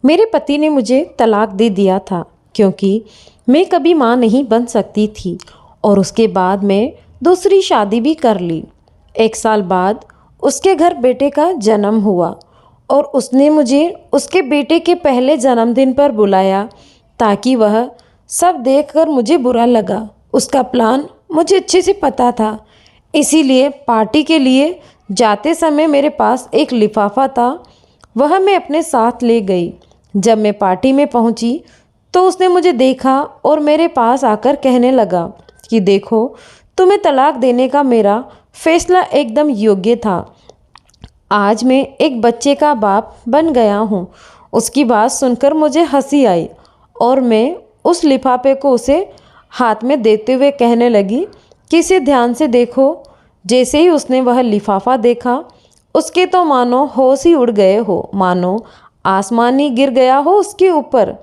मेरे पति ने मुझे तलाक दे दिया था क्योंकि मैं कभी माँ नहीं बन सकती थी और उसके बाद मैं दूसरी शादी भी कर ली। 1 साल बाद उसके घर बेटे का जन्म हुआ और उसने मुझे उसके बेटे के पहले जन्मदिन पर बुलाया ताकि वह सब देखकर मुझे बुरा लगा। उसका प्लान मुझे अच्छे से पता था, इसीलिए पार्टी के लिए जाते समय मेरे पास एक लिफाफा था, वह मैं अपने साथ ले गई। जब मैं पार्टी में पहुंची तो उसने मुझे देखा और मेरे पास आकर कहने लगा कि देखो, तुम्हें तलाक देने का मेरा फैसला एकदम योग्य था। आज मैं एक बच्चे का बाप बन गया हूँ। उसकी बात सुनकर मुझे हंसी आई और मैं उस लिफाफे को उसे हाथ में देते हुए कहने लगी कि इसे ध्यान से देखो। जैसे ही उसने वह लिफाफा देखा, उसके तो मानो होश ही उड़ गए हो, मानो आसमान ही गिर गया हो उसके ऊपर।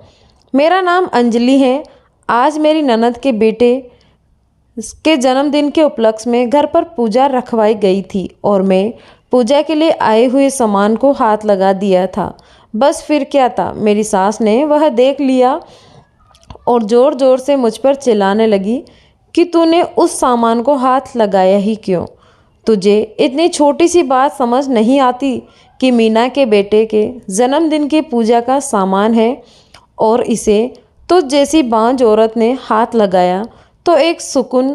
मेरा नाम अंजलि है। आज मेरी ननद के बेटे के जन्मदिन के उपलक्ष्य में घर पर पूजा रखवाई गई थी और मैं पूजा के लिए आए हुए सामान को हाथ लगा दिया था। बस फिर क्या था, मेरी सास ने वह देख लिया और ज़ोर ज़ोर से मुझ पर चिल्लाने लगी कि तूने उस सामान को हाथ लगाया ही क्यों? तुझे इतनी छोटी सी बात समझ नहीं आती कि मीना के बेटे के जन्मदिन की पूजा का सामान है और इसे तुझ जैसी बांझ औरत ने हाथ लगाया तो एक सुकून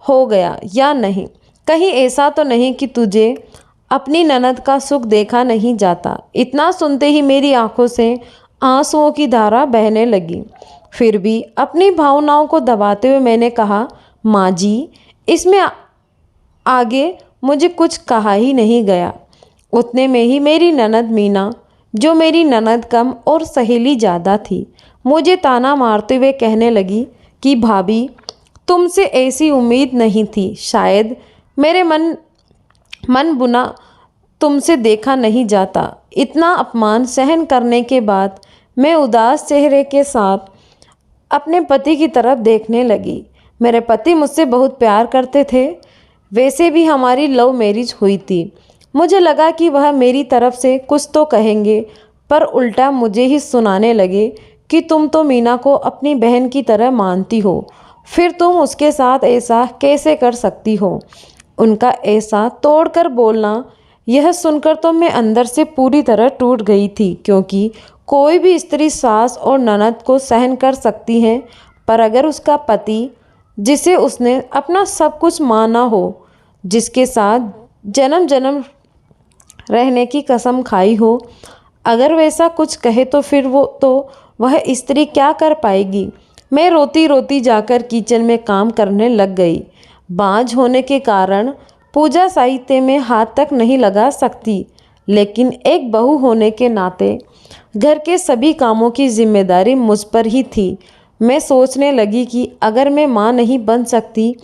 हो गया या नहीं? कहीं ऐसा तो नहीं कि तुझे अपनी ननद का सुख देखा नहीं जाता? इतना सुनते ही मेरी आंखों से आंसुओं की धारा बहने लगी। फिर भी अपनी भावनाओं को दबाते हुए मैंने कहा, माँ जी, इसमें आगे मुझे कुछ कहा ही नहीं गया। उतने में ही मेरी ननद मीना, जो मेरी ननद कम और सहेली ज़्यादा थी, मुझे ताना मारते हुए कहने लगी कि भाभी, तुमसे ऐसी उम्मीद नहीं थी। शायद मेरे मन बुना तुमसे देखा नहीं जाता। इतना अपमान सहन करने के बाद मैं उदास चेहरे के साथ अपने पति की तरफ देखने लगी। मेरे पति मुझसे बहुत प्यार करते थे। वैसे भी हमारी लव मैरिज हुई थी। मुझे लगा कि वह मेरी तरफ से कुछ तो कहेंगे, पर उल्टा मुझे ही सुनाने लगे कि तुम तो मीना को अपनी बहन की तरह मानती हो, फिर तुम उसके साथ ऐसा कैसे कर सकती हो? उनका ऐसा तोड़कर बोलना, यह सुनकर तो मैं अंदर से पूरी तरह टूट गई थी, क्योंकि कोई भी स्त्री सास और ननद को सहन कर सकती है, पर अगर उसका पति, जिसे उसने अपना सब कुछ माना हो, जिसके साथ जन्म जन्म रहने की कसम खाई हो, अगर वैसा कुछ कहे तो फिर वह स्त्री क्या कर पाएगी? मैं रोती रोती जाकर किचन में काम करने लग गई। बांझ होने के कारण पूजा साहित्य में हाथ तक नहीं लगा सकती, लेकिन एक बहू होने के नाते घर के सभी कामों की जिम्मेदारी मुझ पर ही थी। मैं सोचने लगी कि अगर मैं माँ नहीं बन सकती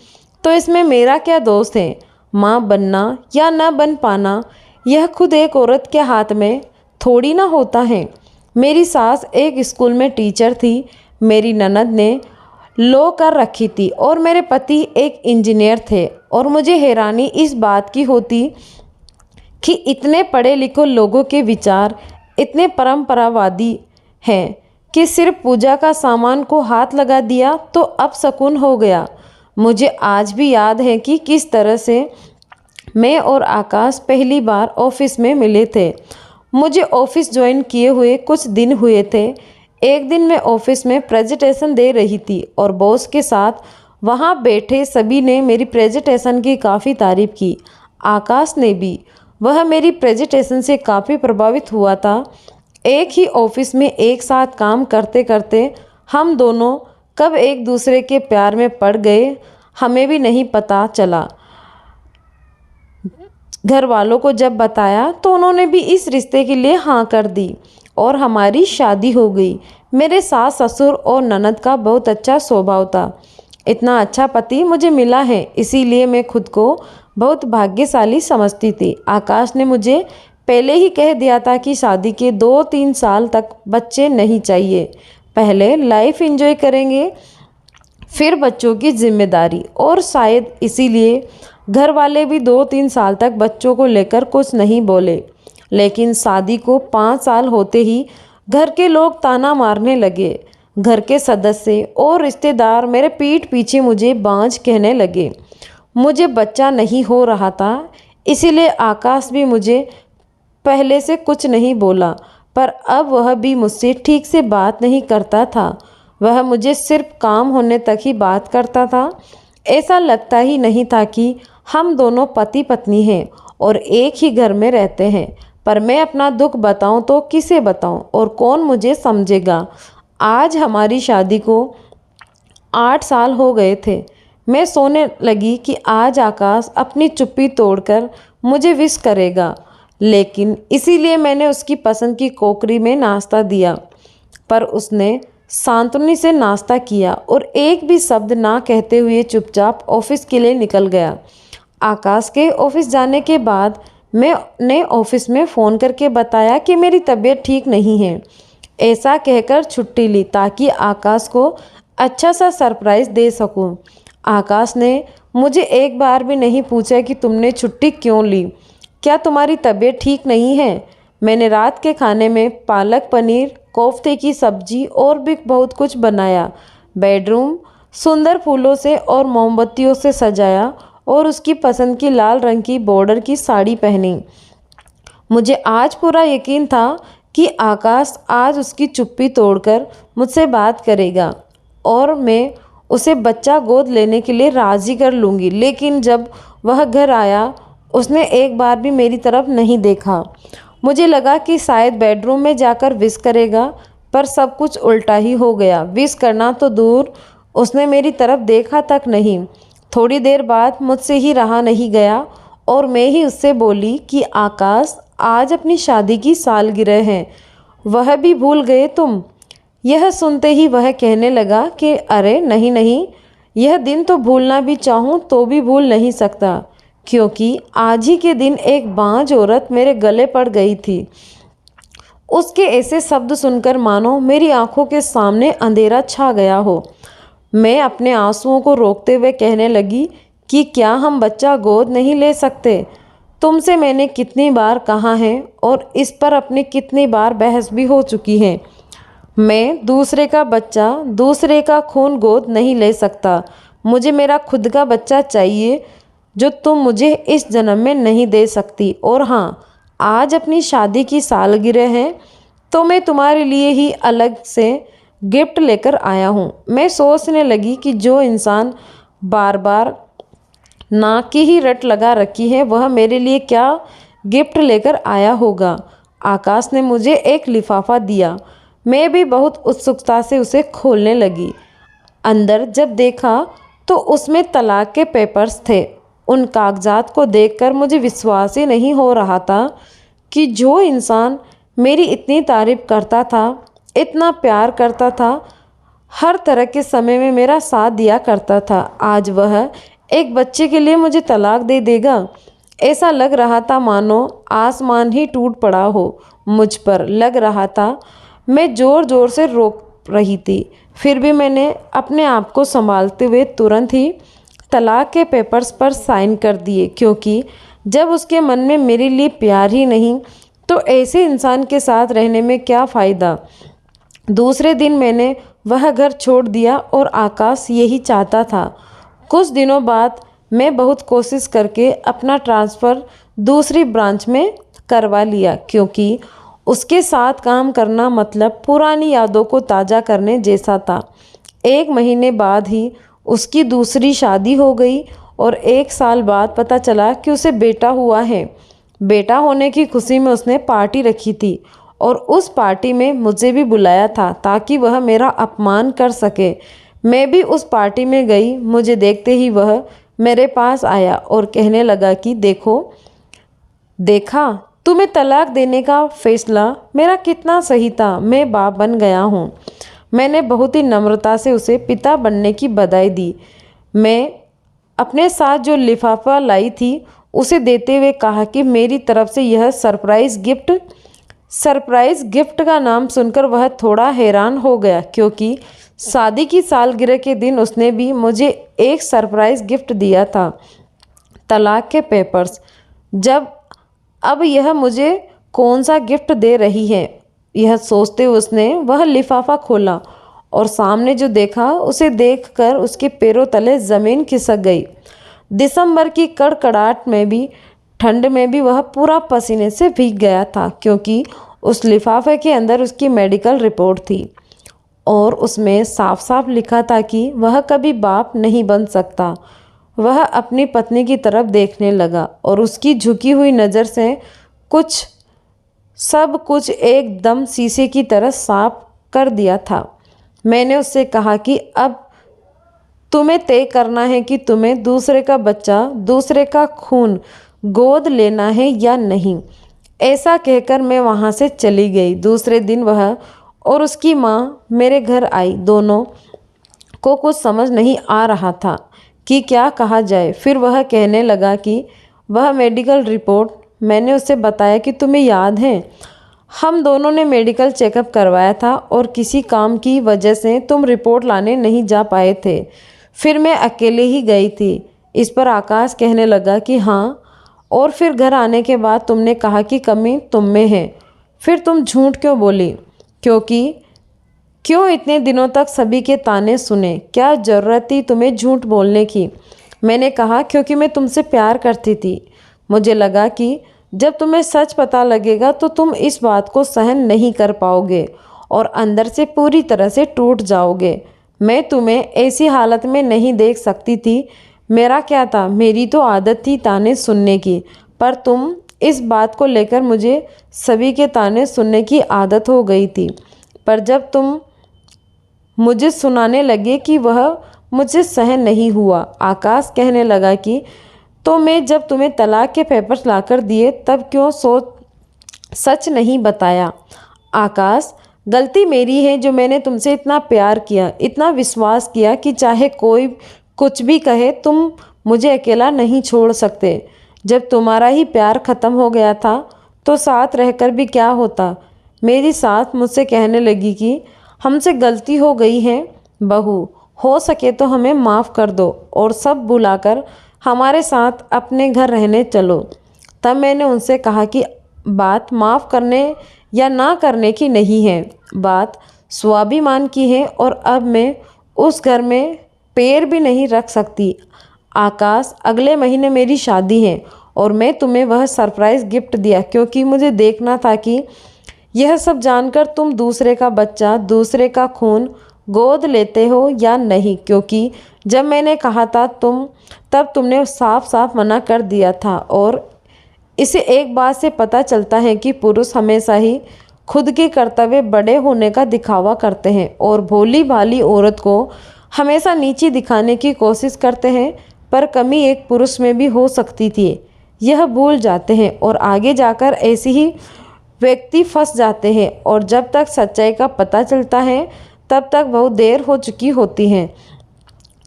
तो इसमें मेरा क्या दोष है? माँ बनना या न बन पाना, यह खुद एक औरत के हाथ में थोड़ी ना होता है। मेरी सास एक स्कूल में टीचर थी, मेरी ननद ने लॉ कर रखी थी और मेरे पति एक इंजीनियर थे। और मुझे हैरानी इस बात की होती कि इतने पढ़े लिखे लोगों के विचार इतने परंपरावादी हैं कि सिर्फ पूजा का सामान को हाथ लगा दिया तो अब सुकून हो गया। मुझे आज भी याद है कि किस तरह से मैं और आकाश पहली बार ऑफिस में मिले थे। मुझे ऑफिस ज्वाइन किए हुए कुछ दिन हुए थे। एक दिन मैं ऑफिस में प्रेजेंटेशन दे रही थी और बॉस के साथ वहाँ बैठे सभी ने मेरी प्रेजेंटेशन की काफ़ी तारीफ़ की। आकाश ने भी। वह मेरी प्रेजेंटेशन से काफ़ी प्रभावित हुआ था। एक ही ऑफिस में एक साथ काम करते करते हम दोनों कब एक दूसरे के प्यार में पड़ गए, हमें भी नहीं पता चला। घर वालों को जब बताया तो उन्होंने भी इस रिश्ते के लिए हाँ कर दी और हमारी शादी हो गई। मेरे सास ससुर और ननद का बहुत अच्छा स्वभाव था। इतना अच्छा पति मुझे मिला है, इसीलिए मैं खुद को बहुत भाग्यशाली समझती थी। आकाश ने मुझे पहले ही कह दिया था कि शादी के 2-3 साल तक बच्चे नहीं चाहिए, पहले लाइफ एंजॉय करेंगे, फिर बच्चों की जिम्मेदारी। और शायद इसीलिए घर वाले भी 2-3 साल तक बच्चों को लेकर कुछ नहीं बोले। लेकिन शादी को 5 साल होते ही घर के लोग ताना मारने लगे। घर के सदस्य और रिश्तेदार मेरे पीठ पीछे मुझे बांझ कहने लगे। मुझे बच्चा नहीं हो रहा था, इसीलिए आकाश भी मुझे पहले से कुछ नहीं बोला, पर अब वह भी मुझसे ठीक से बात नहीं करता था। वह मुझे सिर्फ काम होने तक ही बात करता था। ऐसा लगता ही नहीं था कि हम दोनों पति पत्नी हैं और एक ही घर में रहते हैं। पर मैं अपना दुख बताऊं तो किसे बताऊं और कौन मुझे समझेगा। आज हमारी शादी को 8 साल हो गए थे। मैं सोने लगी कि आज आकाश अपनी चुप्पी तोड़कर मुझे विश करेगा, लेकिन इसीलिए मैंने उसकी पसंद की टोकरी में नाश्ता दिया। पर उसने सांत्वनी से नाश्ता किया और एक भी शब्द ना कहते हुए चुपचाप ऑफिस के लिए निकल गया। आकाश के ऑफिस जाने के बाद मैंने ऑफिस में फ़ोन करके बताया कि मेरी तबीयत ठीक नहीं है। ऐसा कहकर छुट्टी ली ताकि आकाश को अच्छा सा सरप्राइज़ दे सकूं। आकाश ने मुझे एक बार भी नहीं पूछा कि तुमने छुट्टी क्यों ली, क्या तुम्हारी तबीयत ठीक नहीं है। मैंने रात के खाने में पालक पनीर, कोफ्ते की सब्जी और भी बहुत कुछ बनाया। बेडरूम सुंदर फूलों से और मोमबत्तियों से सजाया और उसकी पसंद की लाल रंग की बॉर्डर की साड़ी पहनी। मुझे आज पूरा यकीन था कि आकाश आज उसकी चुप्पी तोड़कर मुझसे बात करेगा और मैं उसे बच्चा गोद लेने के लिए राज़ी कर लूँगी। लेकिन जब वह घर आया, उसने एक बार भी मेरी तरफ नहीं देखा। मुझे लगा कि शायद बेडरूम में जाकर विश करेगा, पर सब कुछ उल्टा ही हो गया। विश करना तो दूर, उसने मेरी तरफ देखा तक नहीं। थोड़ी देर बाद मुझसे ही रहा नहीं गया और मैं ही उससे बोली कि आकाश, आज अपनी शादी की सालगिरह है, वह भी भूल गए तुम। यह सुनते ही वह कहने लगा कि अरे नहीं नहीं, यह दिन तो भूलना भी चाहूँ तो भी भूल नहीं सकता, क्योंकि आज ही के दिन एक बांझ औरत मेरे गले पड़ गई थी। उसके ऐसे शब्द सुनकर मानो मेरी आंखों के सामने अंधेरा छा गया हो। मैं अपने आंसुओं को रोकते हुए कहने लगी कि क्या हम बच्चा गोद नहीं ले सकते। तुमसे मैंने कितनी बार कहा है और इस पर अपनी कितनी बार बहस भी हो चुकी है। मैं दूसरे का बच्चा, दूसरे का खून गोद नहीं ले सकता। मुझे मेरा खुद का बच्चा चाहिए जो तुम मुझे इस जन्म में नहीं दे सकती। और हाँ, आज अपनी शादी की सालगिरह है तो मैं तुम्हारे लिए ही अलग से गिफ्ट लेकर आया हूँ। मैं सोचने लगी कि जो इंसान बार बार नाक की ही रट लगा रखी है, वह मेरे लिए क्या गिफ्ट लेकर आया होगा। आकाश ने मुझे एक लिफाफा दिया। मैं भी बहुत उत्सुकता से उसे खोलने लगी। अंदर जब देखा तो उसमें तलाक के पेपर्स थे। उन कागजात को देखकर मुझे विश्वास ही नहीं हो रहा था कि जो इंसान मेरी इतनी तारीफ करता था, इतना प्यार करता था, हर तरह के समय में मेरा साथ दिया करता था, आज वह एक बच्चे के लिए मुझे तलाक दे देगा। ऐसा लग रहा था मानो आसमान ही टूट पड़ा हो मुझ पर। लग रहा था मैं ज़ोर ज़ोर से रोक रही थी, फिर भी मैंने अपने आप को संभालते हुए तुरंत ही तलाक के पेपर्स पर साइन कर दिए, क्योंकि जब उसके मन में मेरे लिए प्यार ही नहीं तो ऐसे इंसान के साथ रहने में क्या फ़ायदा। दूसरे दिन मैंने वह घर छोड़ दिया और आकाश यही चाहता था। कुछ दिनों बाद मैं बहुत कोशिश करके अपना ट्रांसफ़र दूसरी ब्रांच में करवा लिया, क्योंकि उसके साथ काम करना मतलब पुरानी यादों को ताज़ा करने जैसा था। 1 महीने बाद ही उसकी दूसरी शादी हो गई और 1 साल बाद पता चला कि उसे बेटा हुआ है। बेटा होने की खुशी में उसने पार्टी रखी थी और उस पार्टी में मुझे भी बुलाया था ताकि वह मेरा अपमान कर सके। मैं भी उस पार्टी में गई। मुझे देखते ही वह मेरे पास आया और कहने लगा कि देखा तुम्हें तलाक देने का फैसला मेरा कितना सही था, मैं बाप बन गया हूँ। मैंने बहुत ही नम्रता से उसे पिता बनने की बधाई दी। मैं अपने साथ जो लिफाफा लाई थी उसे देते हुए कहा कि मेरी तरफ से यह सरप्राइज़ गिफ्ट का नाम सुनकर वह थोड़ा हैरान हो गया, क्योंकि शादी की सालगिरह के दिन उसने भी मुझे एक सरप्राइज़ गिफ्ट दिया था, तलाक के पेपर्स। अब यह मुझे कौन सा गिफ्ट दे रही है। यह सोचते उसने वह लिफाफा खोला और सामने जो देखा उसे देखकर उसके पैरों तले ज़मीन खिसक गई। दिसंबर की कड़कड़ाहट में भी, ठंड में भी वह पूरा पसीने से भीग गया था, क्योंकि उस लिफाफे के अंदर उसकी मेडिकल रिपोर्ट थी और उसमें साफ साफ लिखा था कि वह कभी बाप नहीं बन सकता। वह अपनी पत्नी की तरफ देखने लगा और उसकी झुकी हुई नज़र से सब कुछ एकदम शीशे की तरह साफ कर दिया था। मैंने उससे कहा कि अब तुम्हें तय करना है कि तुम्हें दूसरे का बच्चा, दूसरे का खून गोद लेना है या नहीं। ऐसा कहकर मैं वहाँ से चली गई। दूसरे दिन वह और उसकी माँ मेरे घर आई। दोनों को कुछ समझ नहीं आ रहा था कि क्या कहा जाए। फिर वह कहने लगा कि वह मेडिकल रिपोर्ट, मैंने उससे बताया कि तुम्हें याद है हम दोनों ने मेडिकल चेकअप करवाया था और किसी काम की वजह से तुम रिपोर्ट लाने नहीं जा पाए थे। फिर मैं अकेले ही गई थी। इस पर आकाश कहने लगा कि हाँ, और फिर घर आने के बाद तुमने कहा कि कमी तुम में है। फिर तुम झूठ क्यों बोली? क्यों इतने दिनों तक सभी के ताने सुने? क्या ज़रूरत थी तुम्हें झूठ बोलने की? मैंने कहा क्योंकि मैं तुमसे प्यार करती थी। मुझे लगा कि जब तुम्हें सच पता लगेगा तो तुम इस बात को सहन नहीं कर पाओगे और अंदर से पूरी तरह से टूट जाओगे। मैं तुम्हें ऐसी हालत में नहीं देख सकती थी। मेरा क्या था, मेरी तो आदत थी ताने सुनने की, पर तुम इस बात को लेकर मुझे सभी के ताने सुनने की आदत हो गई थी। पर जब तुम मुझे सुनाने लगे कि वह मुझसे सहन नहीं हुआ। आकाश कहने लगा कि तो मैं जब तुम्हें तलाक के पेपर्स लाकर दिए तब क्यों सच नहीं बताया? आकाश, गलती मेरी है जो मैंने तुमसे इतना प्यार किया, इतना विश्वास किया कि चाहे कोई कुछ भी कहे तुम मुझे अकेला नहीं छोड़ सकते। जब तुम्हारा ही प्यार ख़त्म हो गया था तो साथ रहकर भी क्या होता? मेरी सास मुझसे कहने लगी कि हमसे गलती हो गई है बहू, हो सके तो हमें माफ़ कर दो और सब बुलाकर हमारे साथ अपने घर रहने चलो। तब मैंने उनसे कहा कि बात माफ़ करने या ना करने की नहीं है, बात स्वाभिमान की है और अब मैं उस घर में पैर भी नहीं रख सकती। आकाश, अगले महीने मेरी शादी है और मैं तुम्हें वह सरप्राइज़ गिफ्ट दिया क्योंकि मुझे देखना था कि यह सब जानकर तुम दूसरे का बच्चा, दूसरे का खून गोद लेते हो या नहीं, क्योंकि जब मैंने कहा था तब तुमने साफ साफ मना कर दिया था। और इसे एक बात से पता चलता है कि पुरुष हमेशा ही खुद के कर्तव्य बड़े होने का दिखावा करते हैं और भोली भाली औरत को हमेशा नीचे दिखाने की कोशिश करते हैं। पर कमी एक पुरुष में भी हो सकती थी, यह भूल जाते हैं और आगे जाकर ऐसे ही व्यक्ति फंस जाते हैं और जब तक सच्चाई का पता चलता है तब तक बहुत देर हो चुकी होती है।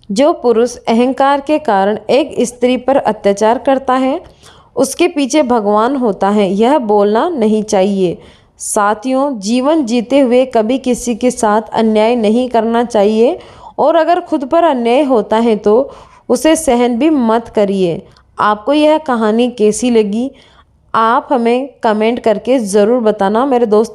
जो पुरुष अहंकार के कारण एक स्त्री पर अत्याचार करता है उसके पीछे भगवान होता है, यह बोलना नहीं चाहिए। साथियों, जीवन जीते हुए कभी किसी के साथ अन्याय नहीं करना चाहिए और अगर खुद पर अन्याय होता है तो उसे सहन भी मत करिए। आपको यह कहानी कैसी लगी आप हमें कमेंट करके ज़रूर बताना मेरे दोस्त।